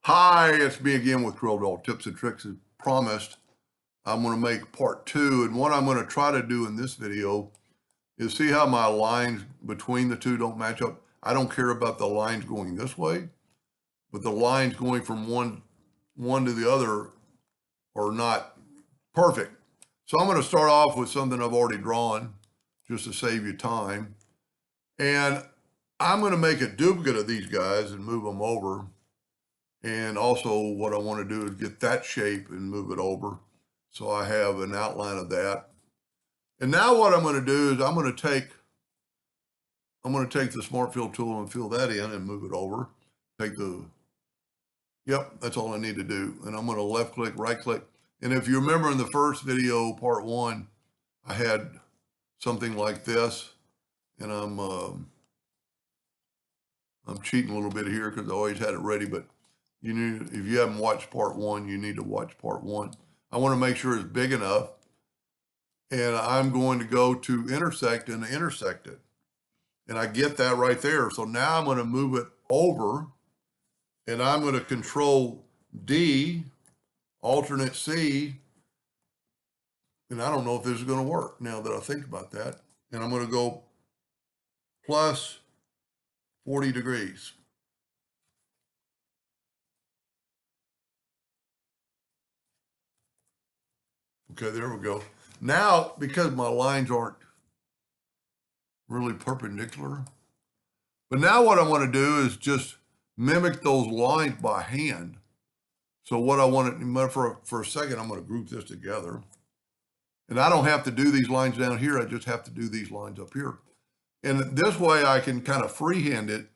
Hi, it's me again with Corel tips and tricks. As promised, I'm going to make part two. And what I'm going to try to do in this video is see how my lines between the two don't match up. I don't care about the lines going this way, but the lines going from one to the other are not perfect. So I'm going to start off with something I've already drawn just to save you time. And I'm going to make a duplicate of these guys and move them over. And also what I want to do is get that shape and move it over. So I have an outline of that. And now what I'm going to do is I'm going to take the Smart Fill tool and fill that in and move it over. Yep, that's all I need to do. And I'm going to left click, right click. And if you remember in the first video, part one, I had something like this, and I'm cheating a little bit here because I always had it ready, but if you haven't watched part one, you need to watch part one. I want to make sure it's big enough. And I'm going to go to intersect and intersect it. And I get that right there. So now I'm going to move it over and I'm going to control D, alternate C. And I don't know if this is going to work now that I think about that. And I'm going to go plus 40 degrees. Okay, there we go. Now, because my lines aren't really perpendicular, but now what I want to do is just mimic those lines by hand. So what I want to, for a second, I'm going to group this together. And I don't have to do these lines down here. I just have to do these lines up here. And this way I can kind of freehand it.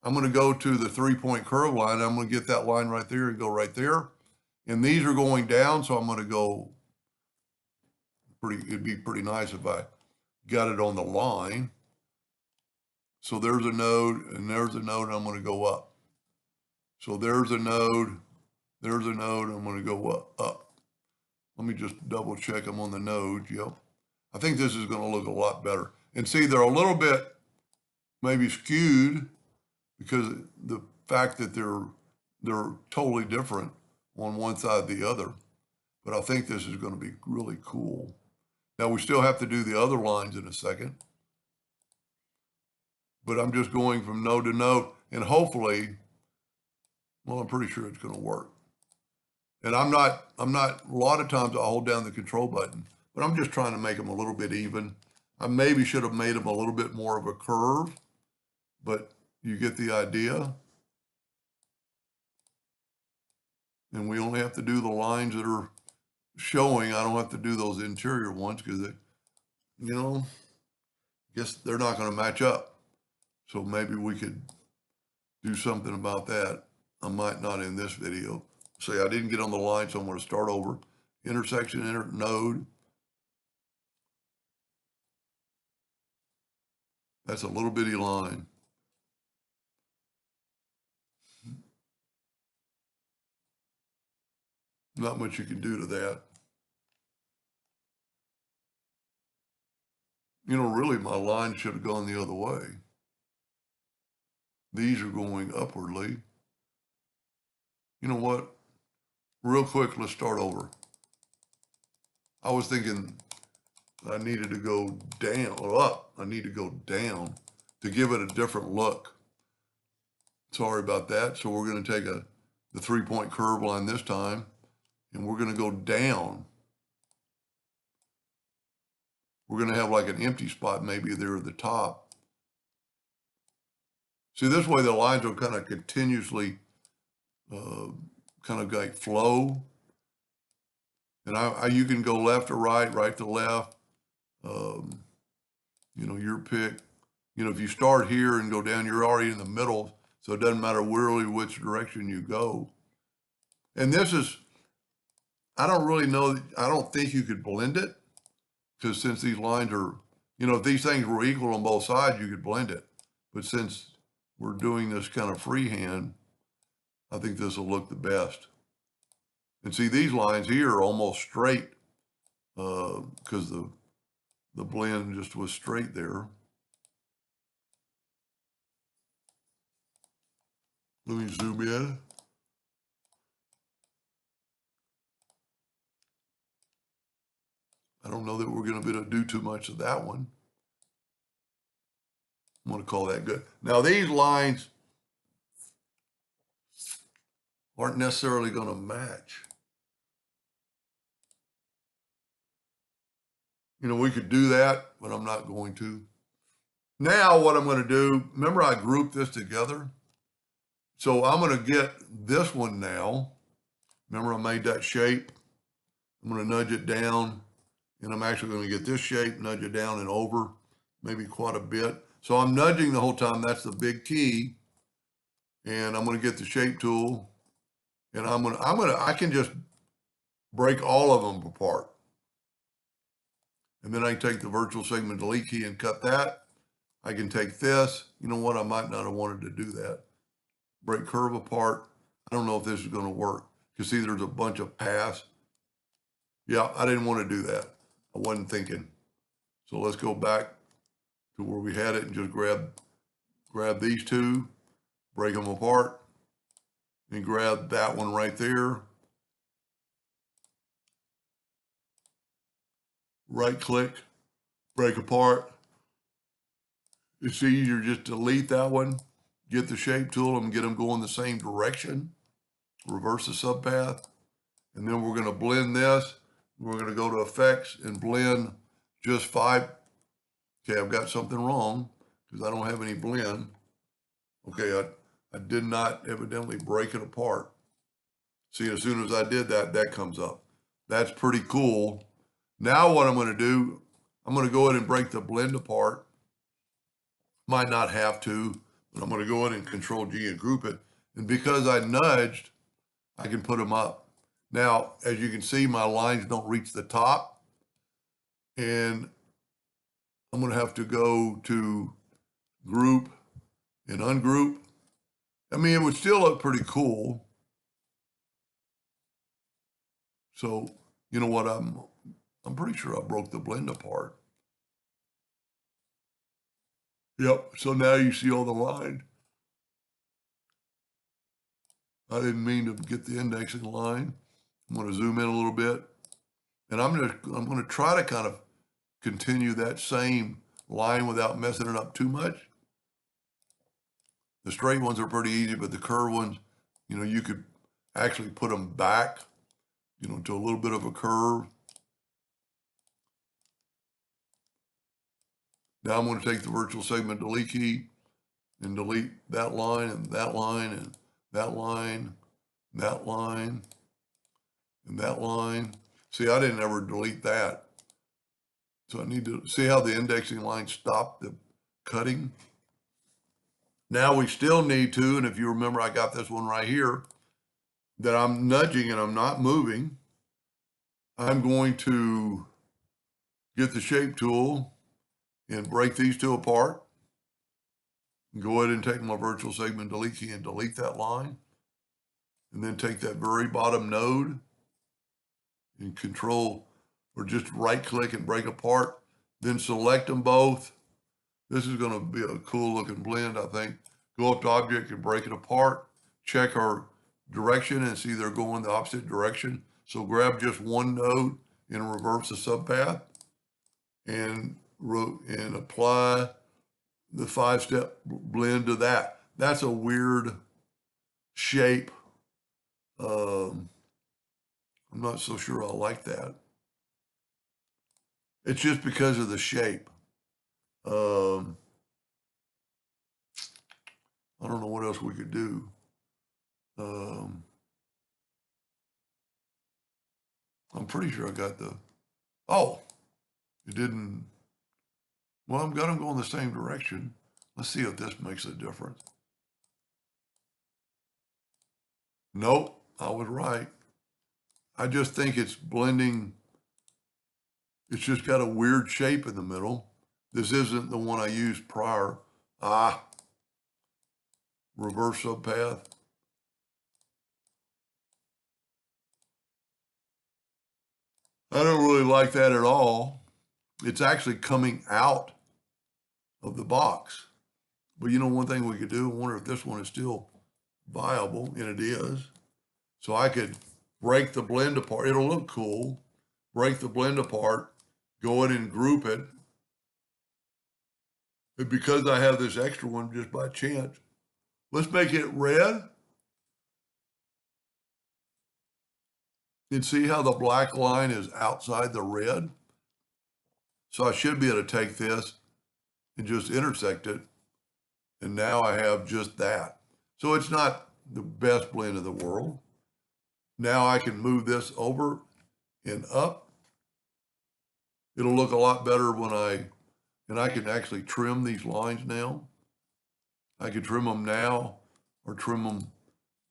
I'm going to go to the 3-point curve line. I'm going to get that line right there and go right there. And these are going down, so I'm going to go it'd be pretty nice if I got it on the line. So there's a node, and there's a node, and I'm going to go up. So there's a node, I'm going to go up. Let me just double check I'm on the node. Yep. I think this is going to look a lot better. And see, they're a little bit maybe skewed because the fact that they're totally different on one side or the other. But I think this is going to be really cool. Now we still have to do the other lines in a second. But I'm just going from node to node, and hopefully, well, I'm pretty sure it's going to work. And I'm not, a lot of times I'll hold down the control button, but I'm just trying to make them a little bit even. I maybe should have made them a little bit more of a curve, but you get the idea. And we only have to do the lines that are showing. I don't have to do those interior ones because they, guess they're not going to match up. So maybe we could do something about that. I might not in this video. Say I didn't get on the line, so I'm going to start over. Intersection, node. That's a little bitty line. Not much you can do to that. Really my line should have gone the other way. These are going upwardly. You know what? Real quick, let's start over. I was thinking I needed to go down or up. I need to go down to give it a different look. Sorry about that. So we're going to take the 3-point curve line this time, and we're going to go down. We're going to have like an empty spot maybe there at the top. See, this way the lines will kind of continuously kind of like flow. And you can go left to right, right to left. Your pick. If you start here and go down, you're already in the middle. So it doesn't matter really which direction you go. And this is, I don't really know, I don't think you could blend it. Because since these lines are, if these things were equal on both sides, you could blend it. But since we're doing this kind of freehand, I think this will look the best. And see, these lines here are almost straight because the blend just was straight there. Let me zoom in. I don't know that we're going to be able to do too much of that one. I'm going to call that good. Now these lines aren't necessarily going to match. You know, we could do that, but I'm not going to. Now what I'm going to do, remember I grouped this together? So I'm going to get this one now. Remember I made that shape? I'm going to nudge it down, and I'm actually going to get this shape, nudge it down and over, maybe quite a bit. So I'm nudging the whole time. That's the big key. And I'm going to get the shape tool, and I can just break all of them apart. And then I can take the virtual segment delete key and cut that. I can take this. You know what? I might not have wanted to do that. Break curve apart. I don't know if this is going to work. You see there's a bunch of paths. Yeah, I didn't want to do that. I wasn't thinking. So let's go back to where we had it and just grab these two, break them apart, and grab that one right there. Right click, break apart. It's easier just delete that one, get the shape tool and get them going the same direction, reverse the subpath, and then we're going to blend this. We're going to go to effects and blend just 5. Okay, I've got something wrong because I don't have any blend. Okay, I did not evidently break it apart. See, as soon as I did that, that comes up. That's pretty cool. Now what I'm going to do, I'm going to go ahead and break the blend apart. Might not have to, but I'm going to go ahead and Control G and group it. And because I nudged, I can put them up. Now, as you can see, my lines don't reach the top. And I'm going to have to go to group and ungroup. I mean, it would still look pretty cool. So, you know what? I'm pretty sure I broke the blend apart. Yep. So now you see all the lines. I didn't mean to get the indexing line. I'm going to zoom in a little bit, and I'm going to try to kind of continue that same line without messing it up too much. The straight ones are pretty easy, but the curve ones, you know, you could actually put them back, you know, to a little bit of a curve. Now I'm going to take the virtual segment delete key and delete that line and that line and that line, and that line, and that line. See, I didn't ever delete that. So I need to see how the indexing line stopped the cutting. Now we still need to, and if you remember, I got this one right here, that I'm nudging and I'm not moving. I'm going to get the shape tool and break these two apart. Go ahead and take my virtual segment delete key and delete that line. And then take that very bottom node and control, or just right click and break apart. Then select them both. This is going to be a cool looking blend, I think. Go up to object and break it apart. Check our direction and see they're going the opposite direction. So grab just one node and reverse the subpath and apply the 5-step blend to that. That's a weird shape. I'm not so sure I like that. It's just because of the shape. I don't know what else we could do. I'm pretty sure I got the, oh, it didn't, well, I've got them going the same direction. Let's see if this makes a difference. Nope, I was right. I just think it's blending. It's just got a weird shape in the middle. This isn't the one I used prior. Reverse subpath. I don't really like that at all. It's actually coming out of the box. But you know, one thing we could do, I wonder if this one is still viable, and it is. So I could break the blend apart. It'll look cool. Break the blend apart go in and group it. And because I have this extra one just by chance, let's make it red. And see how the black line is outside the red? So I should be able to take this and just intersect it. And now I have just that. So it's not the best blend in the world. Now I can move this over and up. It'll look a lot better when and I can actually trim these lines now. I can trim them now or trim them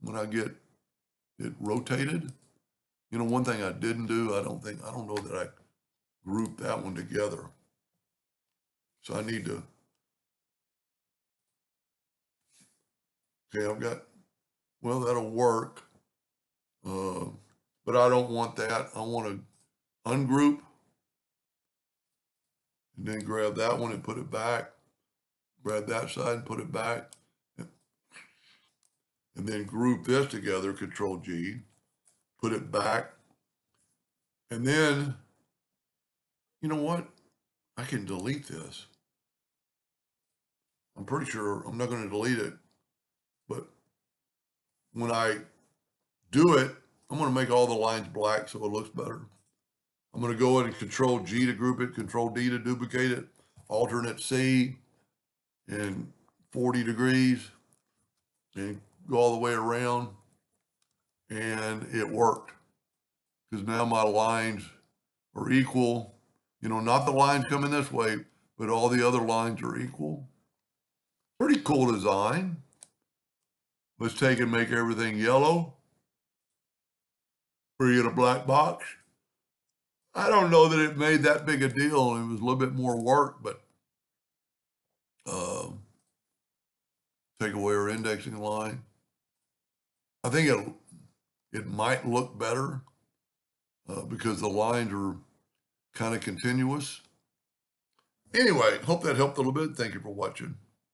when I get it rotated. You know, one thing I didn't do, I don't know that I grouped that one together. So I need to, okay, well, that'll work. But I don't want that. I want to ungroup and then grab that one and put it back. Grab that side and put it back. And then group this together, Control G, put it back. And then, you know what? I can delete this. I'm pretty sure I'm not going to delete it, but when I do it, I'm going to make all the lines black so it looks better. I'm going to go in and Control G to group it, Control D to duplicate it, Alternate C, and 40 degrees, and go all the way around, and it worked. Because now my lines are equal. You know, not the lines coming this way, but all the other lines are equal. Pretty cool design. Let's take and make everything yellow. Or you get a black box. I don't know that it made that big a deal. It was a little bit more work, but take away our indexing line. I think it might look better because the lines are kind of continuous. Anyway, hope that helped a little bit. Thank you for watching.